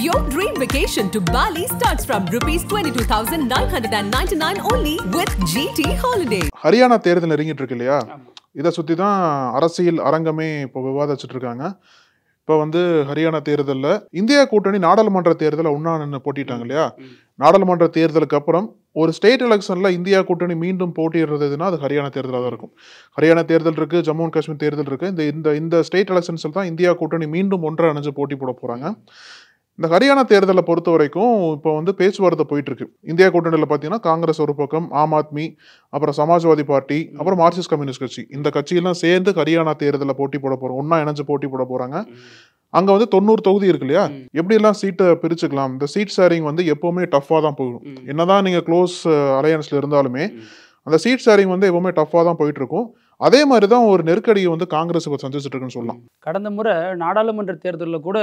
Your dream vacation to Bali starts from ₹22,999 only with GT Holiday. Haryana தேர்தல் நெருங்கிட்டு இருக்கு இல்லையா? இதை சுற்றி தான் அரசியல் அரங்கமே இப்போ விவாதிச்சுட்டு இருக்காங்க. இப்போ ஹரியானா தேர்தலில் இந்தியா கூட்டணி நாடாளுமன்ற தேர்தலை ஒன்றா போட்டிட்டாங்க இல்லையா? நாடாளுமன்ற தேர்தலுக்கு அப்புறம் ஒரு ஸ்டேட் எலெக்ஷனில் இந்தியா கூட்டணி மீண்டும் போட்டிடுறதுன்னா அது ஹரியானா தேர்தலாக தான் இருக்கும். ஹரியானா தேர்தல் இருக்குது, ஜம்மு அண்ட் காஷ்மீர் தேர்தல் இருக்குது. இந்த ஸ்டேட் எலெக்ஷன்ஸில் தான் இந்தியா கூட்டணி மீண்டும் ஒன்றா இணைஞ்சு போட்டி போட போகிறாங்க. இந்த ஹரியானா தேர்தலை பொறுத்த வரைக்கும் இப்போ பேச்சுவார்த்தை போயிட்டு இருக்கு. இந்தியா கூட்டணியில் பார்த்தீங்கன்னா காங்கிரஸ் ஒரு பக்கம், ஆம் ஆத்மி, அப்புறம் சமாஜ்வாதி பார்ட்டி, அப்புறம் மார்க்சிஸ்ட் கம்யூனிஸ்ட் கட்சி, இந்த கட்சியெல்லாம் சேர்ந்து ஹரியானா தேர்தலில் போட்டி போட போகிறோம், ஒன்றா இணைஞ்சு போட்டி போட போகிறாங்க. அங்கே 90 தொகுதி இருக்கு இல்லையா? எப்படியெல்லாம் சீட்டை பிரிச்சுக்கலாம்? இந்த சீட் ஷேரிங் எப்போவுமே டஃப்பாக தான் போகும். என்னதான் நீங்கள் க்ளோஸ் அலையன்ஸில் இருந்தாலுமே அந்த சீட் ஷேரிங் எப்போவுமே டஃப்பாக தான் போயிட்டு இருக்கும். அதே மாதிரி தான் ஒரு நெருக்கடியை காங்கிரஸ் இப்போ சந்திச்சுட்டு இருக்குன்னு சொல்லலாம். கடந்த முறை நாடாளுமன்ற தேர்தலில் கூட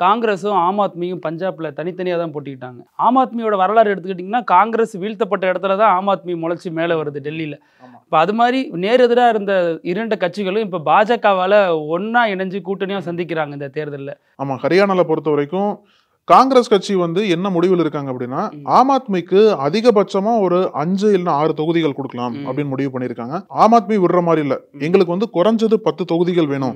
காங்கிரஸும் ஆம் ஆத்மியும் பஞ்சாப்ல தனித்தனியாக தான் போட்டிக்கிட்டாங்க. ஆம் ஆத்மியோட வரலாறு எடுத்துக்கிட்டிங்கன்னா காங்கிரஸ் வீழ்த்தப்பட்ட இடத்துல தான் ஆம் ஆத்மி முளைச்சி மேலே வருது டெல்லியில். இப்போ அது மாதிரி நேரெதிராக இருந்த இரண்டு கட்சிகளும் இப்போ பாஜகவால் ஒன்றா இணைஞ்சு கூட்டணியாக சந்திக்கிறாங்க இந்த தேர்தலில். ஆமாம், ஹரியானாவில் பொறுத்த வரைக்கும் காங்கிரஸ் கட்சி என்ன முடிவில் இருக்காங்க அப்படின்னா, ஆம் ஆத்மிக்கு அதிகபட்சமா ஒரு 5 இல்லைன்னா 6 தொகுதிகள் கொடுக்கலாம் அப்படின்னு முடிவு பண்ணியிருக்காங்க. ஆம் ஆத்மி விடுற மாதிரி இல்லை, எங்களுக்கு குறைஞ்சது 10 தொகுதிகள் வேணும்.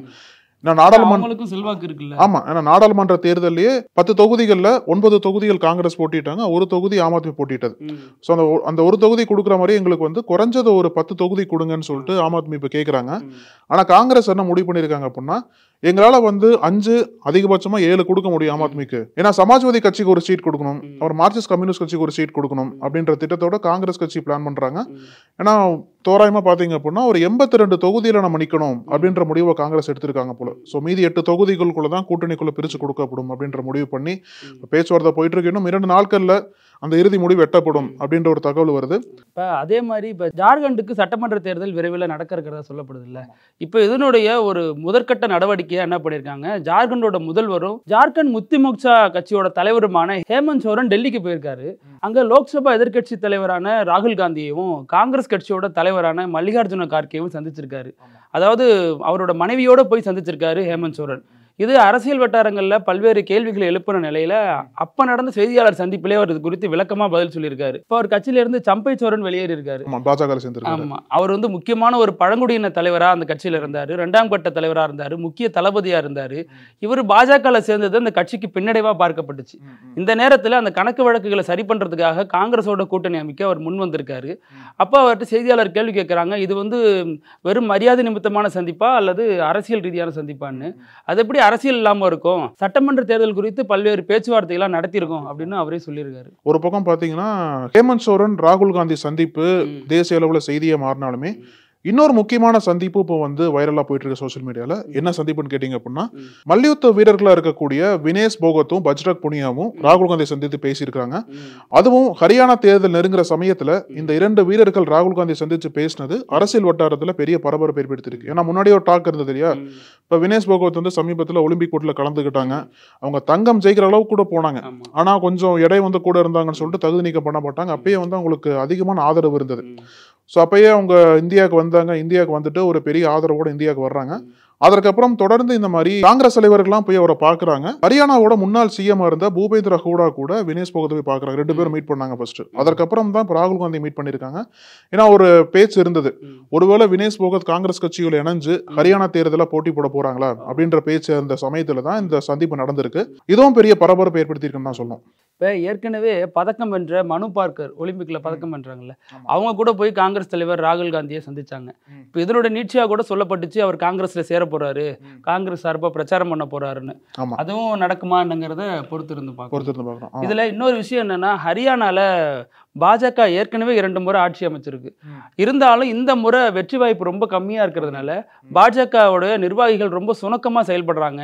நாடாளுமன்ற செல்வாக்கு இருக்குல்ல. ஆமா, ஏன்னா நாடாளுமன்ற தேர்தலையே 10 தொகுதிகள்ல 9 தொகுதிகள் காங்கிரஸ் போட்டிட்டாங்க, ஒரு தொகுதி ஆம் ஆத்மி போட்டிட்டது. ஸோ அந்த ஒரு தொகுதி கொடுக்குற மாதிரி எங்களுக்கு குறைஞ்சது ஒரு 10 தொகுதி கொடுங்கன்னு சொல்லிட்டு ஆம் ஆத்மி இப்போ கேட்குறாங்க. ஆனா காங்கிரஸ் என்ன முடிவு பண்ணியிருக்காங்க அப்படின்னா, எங்களால 5 அதிகபட்சமா 7 கொடுக்க முடியும் ஆம் ஆத்மிக்கு. ஏன்னா சமாஜ்வாதி கட்சிக்கு ஒரு சீட் கொடுக்கணும், அப்புறம் மார்க்சிஸ்ட் கம்யூனிஸ்ட் கட்சிக்கு ஒரு சீட் கொடுக்கணும் அப்படின்ற திட்டத்தோட காங்கிரஸ் கட்சி பிளான் பண்றாங்க. ஏன்னா தோராயமா பாத்தீங்க அப்படின்னா ஒரு 82 தொகுதியில நம்ம நிக்கணும் அப்படின்ற முடிவை காங்கிரஸ் எடுத்திருக்காங்க போல. ஸோ மீதி 8 தொகுதிகளுக்குள்ள தான் கூட்டணிக்குள்ள பிரிச்சு கொடுக்கப்படும் அப்படின்ற முடிவு பண்ணி பேச்சுவார்த்தை போயிட்டு இருக்கு. இன்னும் 2 நாட்கள்ல அந்த இறுதி முடிவு எட்டப்படும் அப்படின்ற ஒரு தகவல் வருது. இப்போ அதே மாதிரி இப்போ ஜார்க்கண்டுக்கு சட்டமன்ற தேர்தல் விரைவில் நடக்க இருக்கிறதா சொல்லப்படுது இல்லை? இப்போ இதனுடைய ஒரு முதற்கட்ட நடவடிக்கையாக என்ன பண்ணியிருக்காங்க, ஜார்க்கண்டோட முதல்வரும் ஜார்க்கண்ட் முக்தி மோர்ச்சா கட்சியோட தலைவருமான ஹேமந்த் சோரன் டெல்லிக்கு போயிருக்காரு. அங்கே லோக்சபா எதிர்க்கட்சி தலைவரான ராகுல் காந்தியையும் காங்கிரஸ் கட்சியோட தலைவரான மல்லிகார்ஜுன கார்கேவும் சந்திச்சிருக்காரு. அதாவது அவரோட மனைவியோட போய் சந்திச்சிருக்காரு ஹேமந்த் சோரன். இது அரசியல் வட்டாரங்களில் பல்வேறு கேள்விகளை எழுப்பின நிலையில அப்ப நடந்த செய்தியாளர் சந்திப்பிலே அவர் இது குறித்து விளக்கமா பதில் சொல்லியிருக்காரு. இப்போ அவர் கட்சியிலிருந்து சம்பை சோரன் வெளியேறி இருக்காரு. ஆமா, அவர் முக்கியமான ஒரு பழங்குடியின தலைவரா அந்த கட்சியில இருந்தாரு, 2ஆம் கட்ட தலைவரா இருந்தாரு, முக்கிய தளபதியா இருந்தாரு. இவர் பாஜக சேர்ந்தது அந்த கட்சிக்கு பின்னடைவா பார்க்கப்பட்டுச்சு. இந்த நேரத்தில் அந்த கணக்கு வழக்குகளை சரி பண்றதுக்காக காங்கிரஸோட கூட்டணி அமைக்க அவர் முன் வந்திருக்காரு. அப்போ அவர்கிட்ட செய்தியாளர் கேள்வி கேட்கிறாங்க, இது வெறும் மரியாதை நிமித்தமான சந்திப்பா அல்லது அரசியல் ரீதியான சந்திப்பான்னு. அது எப்படி அரசியல் இல்லாம இருக்கும், சட்டமன்ற தேர்தல் குறித்து பல்வேறு பேச்சுவார்த்தைகள் நடத்தியிருக்கோம் அப்படின்னு அவரே சொல்லியிருக்காரு. ஒரு பக்கம் பாத்தீங்கன்னா ஹேமந்த் சோரன் ராகுல் காந்தி சந்திப்பு தேசிய அளவுல செய்தியா மாறினாலுமே இன்னொரு முக்கியமான சந்திப்பு இப்போ வைரலா போயிட்டு இருக்க சோசியல் மீடியால. என்ன சந்திப்புன்னு கேட்டீங்க அப்படின்னா, மல்யுத்த வீரர்களா இருக்கக்கூடிய வினேஷ் போகத்தும் பஜ்ரங் புனியாவும் ராகுல் காந்தி சந்தித்து பேசியிருக்காங்க. அதுவும் ஹரியானா தேர்தல் நெருங்குற சமயத்துல இந்த 2 வீரர்கள் ராகுல் காந்தி சந்திச்சு பேசினது அரசியல் வட்டாரத்துல பெரிய பரபரப்பு ஏற்படுத்திருக்கு. ஏன்னா முன்னாடியே ஒரு டாக் இருந்தது இல்லையா? இப்ப வினேஷ் போகத் சமீபத்துல ஒலிம்பிக் போட்டியில கலந்துக்கிட்டாங்க, அவங்க தங்கம் ஜெயிக்கிற அளவுக்கு கூட போனாங்க. ஆனா கொஞ்சம் எடை கூட இருந்தாங்கன்னு சொல்லிட்டு தகுதி நீக்கம் பண்ணப்பட்டாங்க. அப்பயே அவங்களுக்கு அதிகமான ஆதரவு இருந்தது. ஸோ அப்பயே அவங்க இந்தியாவுக்கு வந்தாங்க. இந்தியாவுக்கு வந்துட்டு ஒரு பெரிய ஆதரவோட இந்தியாவுக்கு வர்றாங்க. அதற்கப்புறம் தொடர்ந்து இந்த மாதிரி காங்கிரஸ் தலைவர்கள்லாம் போய் அவரை பார்க்குறாங்க. ஹரியானாவோட முன்னாள் சிஎம் இருந்த பூபேந்திர ஹூடா கூட வினேஷ் போகத்தை போய் பார்க்குறாங்க. 2 பேரும் மீட் பண்ணாங்க ஃபர்ஸ்ட். அதற்கப்புறம் தான் ராகுல் காந்தி மீட் பண்ணியிருக்காங்க. ஏன்னா ஒரு பேச்சு இருந்தது, ஒருவேளை வினேஷ் போகத் காங்கிரஸ் கட்சியில் இணைஞ்சு ஹரியானா தேர்தலில் போட்டி போட போறாங்களா அப்படின்ற பேச்சு அந்த சமயத்துல தான் இந்த சந்திப்பு நடந்திருக்கு. இதுவும் பெரிய பரபரப்பு ஏற்படுத்தியிருக்குன்னு தான் சொல்லணும். இப்போ ஏற்கனவே பதக்கம் வென்ற மனு பார்க்கர் ஒலிம்பிக்ல பதக்கம் வென்றாங்கல்ல, அவங்க கூட போய் காங்கிரஸ் தலைவர் ராகுல் காந்தியை சந்திச்சாங்க. இப்போ இதனோட நீட்சியா கூட சொல்லப்பட்டுச்சு அவர் காங்கிரஸ்ல சேர போறாரு, காங்கிரஸ் சார்பா பிரச்சாரம் பண்ண போறாருன்னு. அதுவும் நடக்குமா என்னங்கிறத பொறுத்து இருந்து பார்க்கணும். இதுல இன்னொரு விஷயம் என்னன்னா, ஹரியானால பாஜக ஏற்கனவே 2 முறை ஆட்சி அமைச்சிருக்கு. இருந்தாலும் இந்த முறை வெற்றி வாய்ப்பு ரொம்ப கம்மியா இருக்கிறதுனால பாஜகவோட நிர்வாகிகள் ரொம்ப சுணக்கமா செயல்படுறாங்க.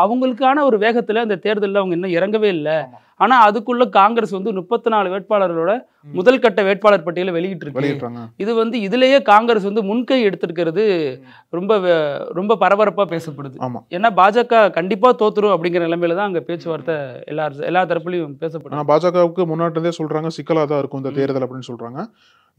அவங்களுக்கான ஒரு வேகத்துல இந்த தேர்தலில் அவங்க இன்னும் இறங்கவே இல்லை. ஆனா அதுக்குள்ள காங்கிரஸ் 34 வேட்பாளர்களோட முதல் கட்ட வேட்பாளர் பட்டியலை வெளியிட்டிருக்கு. இது இதுலயே காங்கிரஸ் முன்கை எடுத்திருக்கிறது ரொம்ப ரொம்ப பரபரப்பா பேசப்படுது. ஏன்னா பாஜக கண்டிப்பா தோத்துரும் அப்படிங்கிற நிலைமையில தான் அங்க பேச்சுவார்த்தை எல்லா தரப்புலையும் பேசப்படுது. பாஜகவுக்கு முன்னாடி சொல்றாங்க சிக்கலா தான் இருக்கும் இந்த தேர்தல் அப்படின்னு சொல்றாங்க.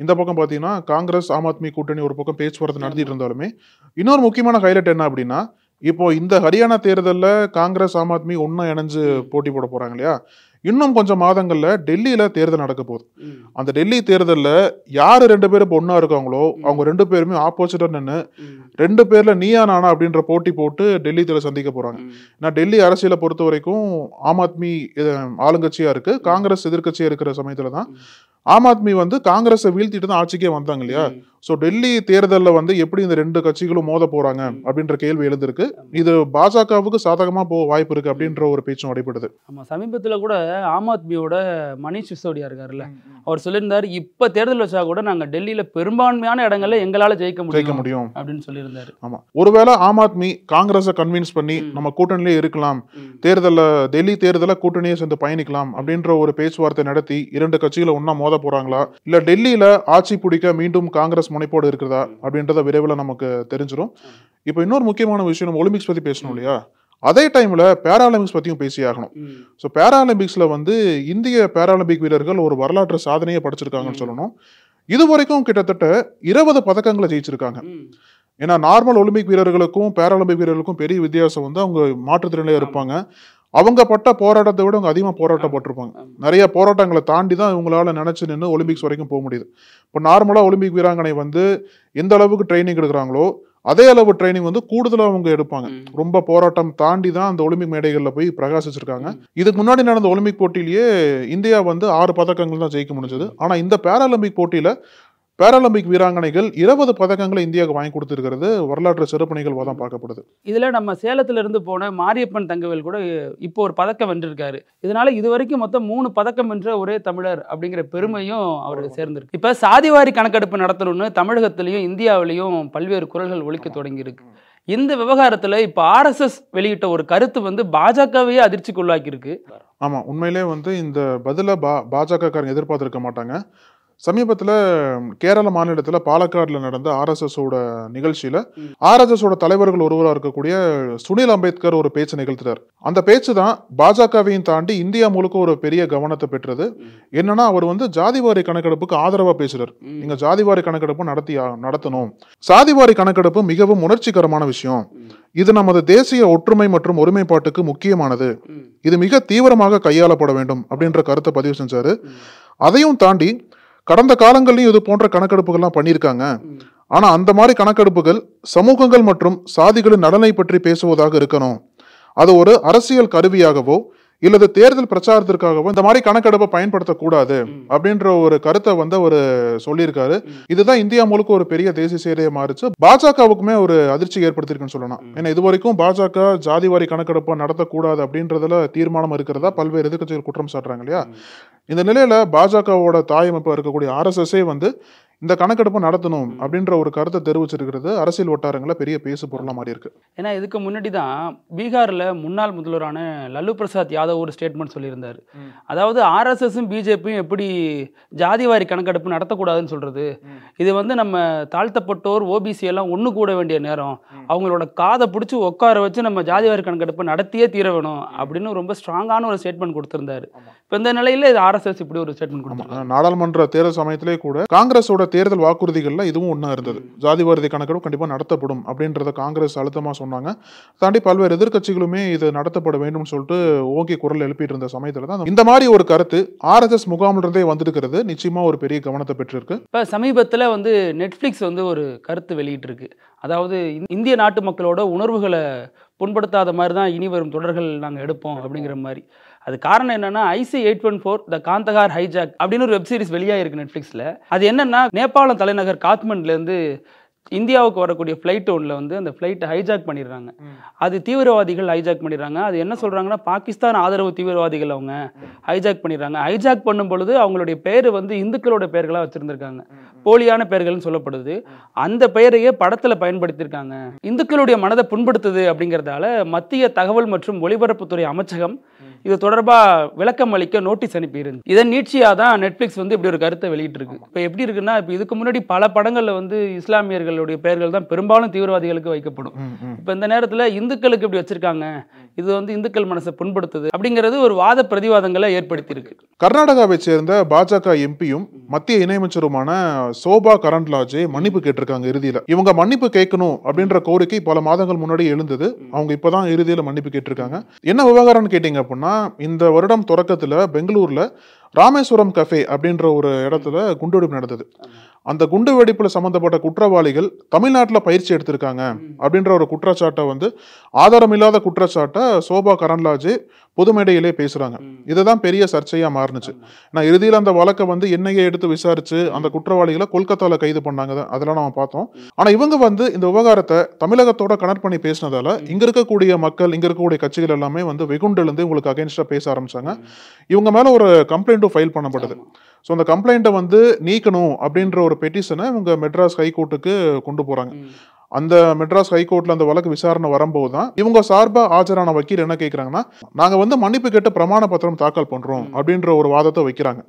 இந்த பக்கம் பாத்தீங்கன்னா காங்கிரஸ் ஆம் ஆத்மி கூட்டணி ஒரு பக்கம் பேச்சுவார்த்தை நடத்திட்டு இருந்தாலுமே இன்னொரு முக்கியமான ஹைலைட் என்ன அப்படின்னா, இப்போ இந்த ஹரியானா தேர்தல்ல காங்கிரஸ் ஆம் ஆத்மி ஒன்னா இணைஞ்சு போட்டி போட போறாங்க இல்லையா, இன்னும் கொஞ்சம் மாதங்கள்ல டெல்லியில தேர்தல் நடக்க போகுது. அந்த டெல்லி தேர்தல்ல யாரு 2 பேரும் இப்போ ஒன்னா இருக்காங்களோ அவங்க 2 பேருமே ஆப்போசிட்டா நின்று 2 பேர்ல நீயா நானா அப்படின்ற போட்டி போட்டு டெல்லி தேர்தல் சந்திக்க போறாங்க. ஏன்னா டெல்லி அரசியலை பொறுத்த வரைக்கும் ஆம் ஆத்மி ஆளுங்கட்சியா இருக்கு, காங்கிரஸ் எதிர்கட்சியா இருக்கிற சமயத்துல தான் ஆம் ஆத்மி வந்து காங்கிரஸை வீழ்த்திட்டு தான் ஆட்சிக்கே வந்தாங்க இல்லையா. ஸோ டெல்லி தேர்தலில் வந்து எப்படி இந்த 2 கட்சிகளும் மோத போறாங்க அப்படின்ற கேள்வி எழுந்திருக்கு. இது பாஜகவுக்கு சாதகமா போக வாய்ப்பு இருக்கு அப்படின்ற ஒரு பேச்சும் அடைபடுது. ஆமா, சமீபத்தில் கூட ஆம் ஆத்மியோட மணிஷ் சிசோடியா இருக்காருல்ல, அவர் சொல்லியிருந்தாரு இப்ப தேர்தல் வச்சா கூட நாங்க டெல்லியில பெரும்பான்மையான இடங்கள்ல எங்களால ஜெயிக்க முடியும் அப்படின்னு சொல்லியிருந்தாரு. ஆமா, ஒருவேளை ஆம் ஆத்மி காங்கிரஸை கன்வின்ஸ் பண்ணி நம்ம கூட்டணியிலே இருக்கலாம், டெல்லி தேர்தல கூட்டணியை சேர்ந்து பயணிக்கலாம் அப்படின்ற ஒரு பேச்சுவார்த்தை நடத்தி 2 கட்சிகளை ஒன்னா மோத போறாங்களா, இல்ல டெல்லியில ஆட்சி பிடிக்க மீண்டும் காங்கிரஸ் முனைப்போடு இருக்கிறதா அப்படின்றத விரைவில் நமக்கு தெரிஞ்சிடும். இப்போ இன்னொரு முக்கியமான விஷயம், நம்ம ஒலிம்பிக்ஸ் பத்தி பேசணும் இல்லையா, அதே டைம்ல பேராலிம்பிக்ஸ் பத்தியும் பேசியாகணும். ஸோ பேராலிம்பிக்ஸ்ல வந்து இந்திய பேராலிம்பிக் வீரர்கள் ஒரு வரலாற்று சாதனையை படைச்சிருக்காங்கன்னு சொல்லணும். இது வரைக்கும் கிட்டத்தட்ட 20 பதக்கங்களை ஜெயிச்சிருக்காங்க. ஏன்னா நார்மல் ஒலிம்பிக் வீரர்களுக்கும் பேராலிம்பிக் வீரர்களுக்கும் பெரிய வித்தியாசம் வந்து அவங்க மாற்றுத்திறனாளியா இருப்பாங்க. அவங்க பட்ட போராட்டத்தை விட அவங்க அதிகமாக போராட்டப்பட்டிருப்பாங்க. நிறைய போராட்டங்களை தாண்டி தான் இவங்களால நினைச்சு நின்று ஒலிம்பிக்ஸ் வரைக்கும் போக முடியுது. இப்போ நார்மலாக ஒலிம்பிக் வீராங்கனை வந்து எந்த அளவுக்கு ட்ரைனிங் எடுக்கிறாங்களோ அதே அளவு ட்ரைனிங் வந்து கூடுதலாக அவங்க எடுப்பாங்க. ரொம்ப போராட்டம் தாண்டி தான் அந்த ஒலிம்பிக் மேடைகளில் போய் பிரகாசிச்சிருக்காங்க. இதுக்கு முன்னாடி நடந்த ஒலிம்பிக் போட்டியிலேயே இந்தியா வந்து 6 பதக்கங்கள் தான் ஜெயிக்க முடிஞ்சது. ஆனால் இந்த பேராலிம்பிக் போட்டியில் பேராலிம்பிக் வீராங்கனைகள் 20 பதக்கங்களை இந்தியாவுக்கு வாங்கி கொடுத்திருக்கிறது வரலாற்று சிறப்பு நிகழ்வாக தான் பார்க்கப்படுது. இதுல நம்ம சேலத்துல இருந்து போன மாரியப்பன் தங்கவேல் கூட இப்போ ஒரு பதக்கம் வென்றிருக்காரு. இதனால இதுவரைக்கும் மொத்தம் 3 பதக்கம் வென்ற ஒரே தமிழர் அப்படிங்கிற பெருமையும் அவருக்கு சேர்ந்திருக்கு. இப்ப சாதிவாரி கணக்கெடுப்பு நடத்தணும்னு தமிழகத்திலையும் இந்தியாவிலையும் பல்வேறு குரல்கள் ஒலிக்க தொடங்கி இருக்கு. இந்த விவகாரத்துல இப்ப RSS வெளியிட்ட ஒரு கருத்து வந்து பாஜகவையே அதிர்ச்சிக்குள்ளாக்கி இருக்கு. ஆமா, உண்மையிலே வந்து இந்த பதில பாஜக காரங்க எதிர்பார்த்திருக்க மாட்டாங்க. சமீபத்தில் கேரள மாநிலத்தில் பாலக்காடுல நடந்த RSSோட நிகழ்ச்சியில RSSோட தலைவர்கள் ஒருவராக இருக்கக்கூடிய சுனில் அம்பேத்கர் ஒரு பேச்சு நிகழ்த்தினார். அந்த பேச்சு தான் பாஜகவையும் தாண்டி இந்தியா முழுக்க ஒரு பெரிய கவனத்தை பெற்றது. என்னன்னா அவர் வந்து ஜாதிவாரி கணக்கெடுப்புக்கு ஆதரவா பேசுறார். நீங்க ஜாதிவாரி கணக்கெடுப்பு நடத்தணும், சாதிவாரி கணக்கெடுப்பு மிகவும் உணர்ச்சிகரமான விஷயம், இது நமது தேசிய ஒற்றுமை மற்றும் ஒருமைப்பாட்டுக்கு முக்கியமானது, இது மிக தீவிரமாக கையாளப்பட வேண்டும் அப்படின்ற கருத்தை பதிவு செஞ்சாரு. அதையும் தாண்டி கடந்த காலங்கள்லயும் இது போன்ற கணக்கெடுப்புகள்லாம் பண்ணியிருக்காங்க. ஆனா அந்த மாதிரி கணக்கெடுப்புகள் சமூகங்கள் மற்றும் சாதிகளின் நலனை பற்றி பேசுவதாக இருக்கணும், அது ஒரு அரசியல் கருவியாகவோ இல்லது தேர்தல் பிரச்சாரத்திற்காகவோ இந்த மாதிரி கணக்கெடுப்பை பயன்படுத்தக்கூடாது அப்படின்ற ஒரு கருத்தை வந்து அவர் சொல்லியிருக்காரு. இதுதான் இந்தியா முழுக்க ஒரு பெரிய தேசிய சேவையை மாறிச்சு. பாஜகவுக்குமே ஒரு அதிர்ச்சி ஏற்படுத்திருக்குன்னு சொல்லலாம். ஏன்னா இது வரைக்கும் பாஜக ஜாதிவாரி கணக்கெடுப்பை நடத்தக்கூடாது அப்படின்றதுல தீர்மானம் இருக்கிறதா பல்வேறு எதிர்க்கட்சிகள் குற்றம் சாட்டுறாங்க இல்லையா. இந்த நிலையில பாஜகவோட தாயமைப்பா இருக்கக்கூடிய RSSே வந்து இந்த கணக்கெடுப்பு நடத்தணும் அப்படின்ற ஒரு கருத்தை தெரிவிச்சிருக்கிறது அரசியல் வட்டாரங்களில் பெரிய பேசு பொருளாக மாறி இருக்கு. ஏன்னா இதுக்கு முன்னாடி தான் பீகாரில் முன்னாள் முதல்வரான லல்லு பிரசாத் யாதவ் ஒரு ஸ்டேட்மெண்ட் சொல்லியிருந்தார். அதாவது RSSம் பிஜேபியும் எப்படி ஜாதிவாரி கணக்கெடுப்பு நடத்தக்கூடாதுன்னு சொல்றது, இது வந்து நம்ம தாழ்த்தப்பட்டோர் OBC எல்லாம் ஒன்று கூட வேண்டிய நேரம், அவங்களோட காதை பிடிச்சி உட்கார வச்சு நம்ம ஜாதிவாரி கணக்கெடுப்பு நடத்தியே தீர வேணும் அப்படின்னு ரொம்ப ஸ்ட்ராங்கான ஒரு ஸ்டேட்மெண்ட் கொடுத்திருந்தாரு. இப்போ இந்த நிலையில RSS இப்படி ஒரு ஸ்டேட்மெண்ட் கொடுத்தாங்க. நாடாளுமன்ற தேர்தல் சமயத்திலே கூட காங்கிரஸோட தேர்தல் வாக்குறுதிகள்ல இதுவும் ஒன்றா இருந்தது. ஜாதிவாரி கணக்கெடுப்பு கண்டிப்பாக நடத்தப்படும் அப்படின்றத காங்கிரஸ் அழுத்தமாக சொன்னாங்க. தாண்டி பல்வேறு எதிர்க்கட்சிகளுமே இது நடத்தப்பட வேண்டும் சொல்லிட்டு ஓங்கி குரல் எழுப்பிட்டு இருந்த சமயத்தில் தான் இந்த மாதிரி ஒரு கருத்து RSS முகாமிலிருந்தே வந்திருக்கிறது நிச்சயமா ஒரு பெரிய கவனத்தை பெற்றிருக்கு. இப்போ சமீபத்தில் வந்து நெட்ஃப்ளிக்ஸ் வந்து ஒரு கருத்து வெளியிட்டிருக்கு. அதாவது இந்திய நாட்டு மக்களோட உணர்வுகளை புண்படுத்தாத மாதிரி தான் இனி வரும் தொடர்கள் நாங்கள் எடுப்போம் அப்படிங்கிற மாதிரி. அது காரணம் என்னன்னா IC-814 த காந்தகார் ஹைஜாக் அப்படின்னு ஒரு வெப் சீரிஸ் வெளியாயிருக்கு நெட்ஃப்ளிக்ஸ்ல. அது என்னன்னா நேபாளம் தலைநகர் காத்மண்டுலேருந்து இந்தியாவுக்கு வரக்கூடிய ஃப்ளைட் ஒன்றில் வந்து அந்த ஃப்ளைட்டை ஹைஜாக் பண்ணிடுறாங்க. அது தீவிரவாதிகள் ஹைஜாக் பண்ணிடுறாங்க. அது என்ன சொல்கிறாங்கன்னா பாகிஸ்தான் ஆதரவு தீவிரவாதிகள் அவங்க ஹைஜாக் பண்ணிடுறாங்க. ஹைஜாக் பண்ணும் பொழுது அவங்களுடைய பெயர் வந்து இந்துக்களோட பெயர்களாக வச்சுருந்துருக்காங்க, போலியான பெயர்கள்னு சொல்லப்படுது. அந்த பெயரையே படத்தில் பயன்படுத்தியிருக்காங்க. இந்துக்களுடைய மனதை புண்படுத்துது அப்படிங்கிறதால மத்திய தகவல் மற்றும் ஒலிபரப்புத்துறை அமைச்சகம் இது தொடர்பா விளக்கம் அளிக்க நோட்டீஸ் அனுப்பியிருந்து. இதன் நீட்சியா தான் நெட்ஃபிளிக்ஸ் வந்து இப்படி ஒரு கருத்தை வெளியிட்டு இருக்கு. இப்போ எப்படி இருக்குன்னா, இப்போ இதுக்கு முன்னாடி பல படங்கள்ல வந்து இஸ்லாமியர்களுடைய பெயர்கள் தான் பெரும்பாலும் தீவிரவாதிகளுக்கு வைக்கப்படும். இப்போ இந்த நேரத்தில் இந்துக்களுக்கு இப்படி வச்சிருக்காங்க, இது வந்து இந்துக்கள் மனசை புண்படுத்துது அப்படிங்கிறது ஒரு வாத பிரதிவாதங்களை ஏற்படுத்தி இருக்கு. கர்நாடகாவை சேர்ந்த பாஜக எம்பியும் மத்திய இணையமைச்சருமான சோபா கரண்ட்லாஜே மன்னிப்பு கேட்டிருக்காங்க இறுதியில. இவங்க மன்னிப்பு கேட்கணும் அப்படின்ற கோரிக்கை பல மாதங்கள் முன்னாடி எழுந்தது. அவங்க இப்பதான் இறுதியில மன்னிப்பு கேட்டிருக்காங்க. என்ன விவகாரம்னு கேட்டீங்க அப்படின்னா, இந்த வருடம் தொடக்கத்துல பெங்களூர்ல ராமேஸ்வரம் கஃபே அப்படின்ற ஒரு இடத்துல குண்டுவெடிப்பு நடந்தது. அந்த குண்டு வெடிப்புல சம்பந்தப்பட்ட குற்றவாளிகள் தமிழ்நாட்டில் பயிற்சி எடுத்திருக்காங்க அப்படின்ற ஒரு குற்றச்சாட்டை வந்து ஆதாரமில்லாத குற்றச்சாட்டை சோபா கரண்ட்லாஜே பொது மேடையிலே பேசுறாங்க. இதுதான் பெரிய சர்ச்சையா மாறுனுச்சு. நான் இறுதியில் அந்த வழக்கை வந்து என்ஐஏ எடுத்து விசாரிச்சு அந்த குற்றவாளிகளை கொல்கத்தால கைது பண்ணாங்க. அதெல்லாம் நம்ம பார்த்தோம். ஆனா இவங்க வந்து இந்த விவகாரத்தை தமிழகத்தோட கனெக்ட் பண்ணி பேசினதால இங்க இருக்கக்கூடிய மக்கள், இங்க இருக்கக்கூடிய கட்சிகள் எல்லாமே வந்து வெகுண்டிலிருந்து இவங்களுக்கு அகைன்ஸ்டா பேச ஆரம்பிச்சாங்க. இவங்க மேல ஒரு கம்ப்ளைண்ட்டும் ஃபைல் பண்ணப்பட்டது. ஸோ அந்த கம்ப்ளைண்ட்டை வந்து நீக்கணும் அப்படின்ற ஒரு பெட்டிஷனை இவங்க மெட்ராஸ் ஹைகோர்ட்டுக்கு கொண்டு போறாங்க. அந்த மெட்ராஸ் ஹைகோர்ட்ல அந்த வழக்கு விசாரணை வரும்போது தான் இவங்க சார்பா ஆஜரான வக்கீல் என்ன கேட்கிறாங்கன்னா, நாங்க வந்து மன்னிப்பு கேட்டு பிரமாண பத்திரம் தாக்கல் பண்றோம் அப்படின்ற ஒரு வாதத்தை வைக்கிறாங்க.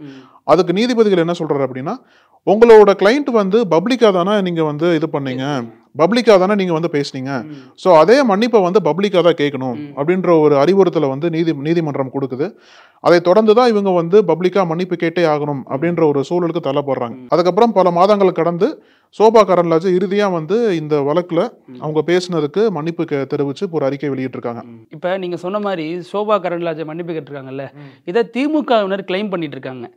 அதுக்கு நீதிபதிகள் என்ன சொல்றாரு அப்படின்னா, உங்களோட கிளைண்ட் வந்து பப்ளிக்கா தானே நீங்க வந்து இது பண்ணீங்க, பப்ளிக்கா தானே நீங்க வந்து பேசுனீங்க, ஸோ அதே மன்னிப்பை வந்து பப்ளிக்கா தான் கேட்கணும் அப்படின்ற ஒரு அறிவுறுத்தலை வந்து நீதிமன்றம் கொடுக்குது. அதை தொடர்ந்து தான் இவங்க வந்து பப்ளிக்கா மன்னிப்பு கேட்டே ஆகணும் அப்படின்ற ஒரு சூழலுக்கு தள்ளப்படுறாங்க. அதுக்கப்புறம் பல மாதங்கள் கடந்து சோபா கரண்ட்லாஜே இறுதியா வந்து இந்த வழக்குல அவங்க பேசினதுக்கு மன்னிப்பு தெரிவிச்சு ஒரு அறிக்கை வெளியிட்டிருக்காங்க. இப்ப நீங்க சொன்ன மாதிரி சோபா கரண்ட்லாஜே மன்னிப்பு கேட்டிருக்காங்கல்ல, இதை திமுகவினர் கிளைம் பண்ணிட்டு இருக்காங்க.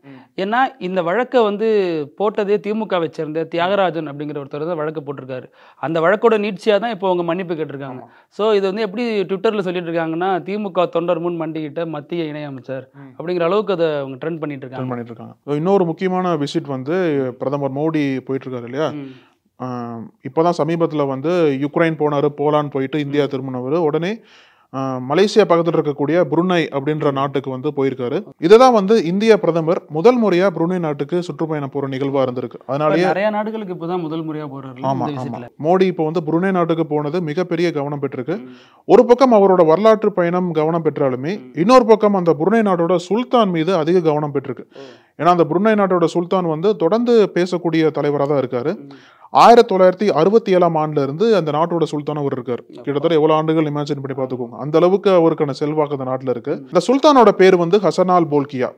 ஏன்னா இந்த வழக்கை வந்து போட்டதே திமுகவை சேர்ந்த தியாகராஜன் அப்படிங்கிற ஒருத்தர் தான் வழக்கு போட்டிருக்காரு. அந்த வழக்கோட நீட்சியா தான் இப்போ அவங்க மன்னிப்பு கேட்டிருக்காங்க. ஸோ இது வந்து எப்படி ட்விட்டர்ல சொல்லிட்டு இருக்காங்கன்னா, திமுக தொண்டர் முன் மண்டிக்கிட்ட மத்திய இணையமைச்சர் அப்படிங்கிற அளவுக்கு அதை அவங்க ட்ரெண்ட் பண்ணிட்டு இருக்காங்க. இன்னொரு முக்கியமான விசிட் வந்து பிரதமர் மோடி போயிட்டு இருக்காரு இல்லையா. இப்போதான் சமீபத்தில் வந்து யுக்ரைன் போனார், போலாந்து போயிட்டு இந்தியா திரும்பினவர். உடனே மலேசியா பக்கத்தில் இருக்கக்கூடிய புருனை அப்படின்ற நாட்டுக்கு வந்து போயிருக்காரு. இதுதான் வந்து இந்திய பிரதமர் முதல் முறையா புருனை நாட்டுக்கு சுற்றுப்பயணம் போற நிகழ்வா இருந்திருக்கு. அதனாலேயே நிறைய நாடுகளுக்கு இப்பதான் முதல் முறையா போறாரு. ஆமா, மோடி இப்போ வந்து புருனை நாட்டுக்கு போனது மிகப்பெரிய கவனம் பெற்றிருக்கு. ஒரு பக்கம் அவரோட வரலாற்று பயணம் கவனம் பெற்றாலுமே, இன்னொரு பக்கம் அந்த புருனை நாட்டோட சுல்தான் மீது அதிக கவனம் பெற்றிருக்கு. ஏன்னா அந்த புருனை நாட்டோட சுல்தான் வந்து தொடர்ந்து பேசக்கூடிய தலைவராக தான் இருக்காரு. 1967 ஆண்டுல இருந்து அந்த நாட்டோட சுல்தானா அவர் இருக்காரு. கிட்டத்தட்ட எவ்வளவு ஆண்டுகள் இமேஜின் பண்ணி பார்த்துக்கோங்க. அந்த அளவுக்கு அவருக்கான செல்வாக்கு அந்த நாட்டுல இருக்கு. இந்த சுல்தானோட பேர் வந்து ஹசனால் போல்கியா.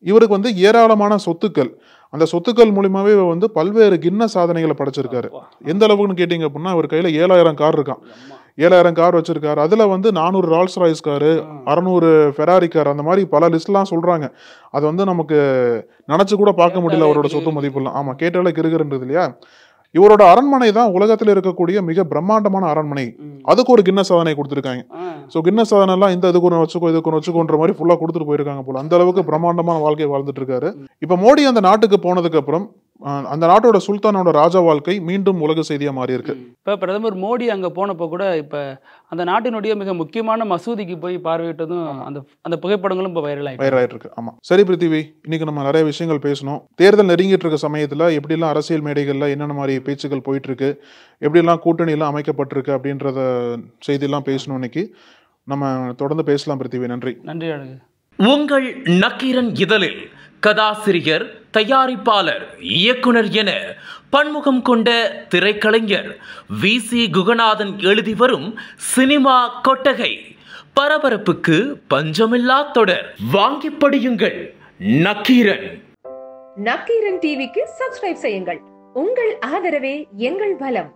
இவருக்கு வந்து ஏராளமான சொத்துக்கள், அந்த சொத்துக்கள் மூலியமாவே வந்து பல்வேறு கின்ன சாதனைகளை படைச்சிருக்காரு. எந்த அளவுக்குன்னு கேட்டீங்க அப்படின்னா, அவர் கையில 7000 கார் இருக்கான். 7000 கார் வச்சிருக்காரு. அதுல வந்து 400 Rolls Royce car, 600 Ferrari car, அந்த மாதிரி பல லிஸ்ட்லாம் சொல்றாங்க. அது வந்து நமக்கு நினைச்சு கூட பார்க்க முடியல அவரோட சொத்து மதிப்புலாம். ஆமா, கேட்டாலே கிருகிறது இல்லையா. இவரோட அரண்மனை தான் உலகத்தில் இருக்கக்கூடிய மிக பிரம்மாண்டமான அரண்மனை. அதுக்கு ஒரு கின்னஸ் சாதனை கொடுத்துருக்காங்க. ஸோ கின்னஸ் சாதனை எல்லாம் இந்த இதுக்கு இதுக்கு வச்சுக்கோன்ற மாதிரி ஃபுல்லா கொடுத்துட்டு போயிருக்காங்க போல. அந்த அளவுக்கு பிரம்மாண்டமான வாழ்க்கை வாழ்ந்துட்டு இருக்காரு. இப்ப மோடி அந்த நாட்டுக்கு போனதுக்கு அப்புறம் அந்த நாட்டோட சுல்தானோட ராஜா வாழ்க்கை மீண்டும் உலக செய்தியா மாறி இருக்கு. இப்ப பிரதமர் மோடி அங்க போனப்போ கூட இப்ப அந்த நாட்டினுடைய மிக முக்கியமான மசூதிக்கு போய் பார்வையிட்டதும் அந்த புகைப்படங்களும் இப்ப வைரலாயிட்டு இருக்கு. ஆமா, சரி பிருத்திவி, இன்னைக்கு நம்ம நிறைய விஷயங்கள் பேசணும். தேர்தல் நெருங்கிட்டு இருக்க சமயத்துல எப்படிலாம் அரசியல் மேடைகள்ல என்னென்ன மாதிரி பேச்சுக்கள் போயிட்டு இருக்கு, எப்படிலாம் கூட்டணி எல்லாம் அமைக்கப்பட்டிருக்கு அப்படின்றத செய்தியெல்லாம் பேசணும். இன்னைக்கு நம்ம தொடர்ந்து பேசலாம் பிருத்திவி. நன்றி. நன்றி அழகு. உங்கள் நக்கீரன் இதழில் கதாசிரியர், தயாரிப்பாளர், இயக்குனர் என பன்முகம் கொண்ட திரைக்கலைஞர் வி.சி. குகநாதன் எழுதி வரும் சினிமா கொட்டகை பரபரப்புக்கு பஞ்சமில்லா தொடர். வாங்கி படியுங்கள். நக்கீரன். நக்கீரன் டிவிக்கு சப்ஸ்கிரைப் செய்யுங்கள். உங்கள் ஆதரவே எங்கள் பலம்.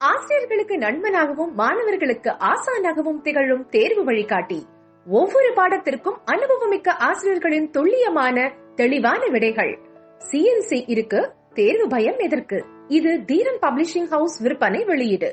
ஆசிரியர்களுக்கு நண்பனாகவும் மாணவர்களுக்கு ஆசானாகவும் திகழும் தேர்வு வழிகாட்டி. ஒவ்வொரு பாடத்திற்கும் அனுபவமிக்க ஆசிரியர்களின் துல்லியமான தெளிவான விடைகள். CNC இருக்கு, தேர்வு பயம் எதற்கு? இது தீரன் பப்ளிஷிங் ஹவுஸ் விற்பனை வெளியீடு.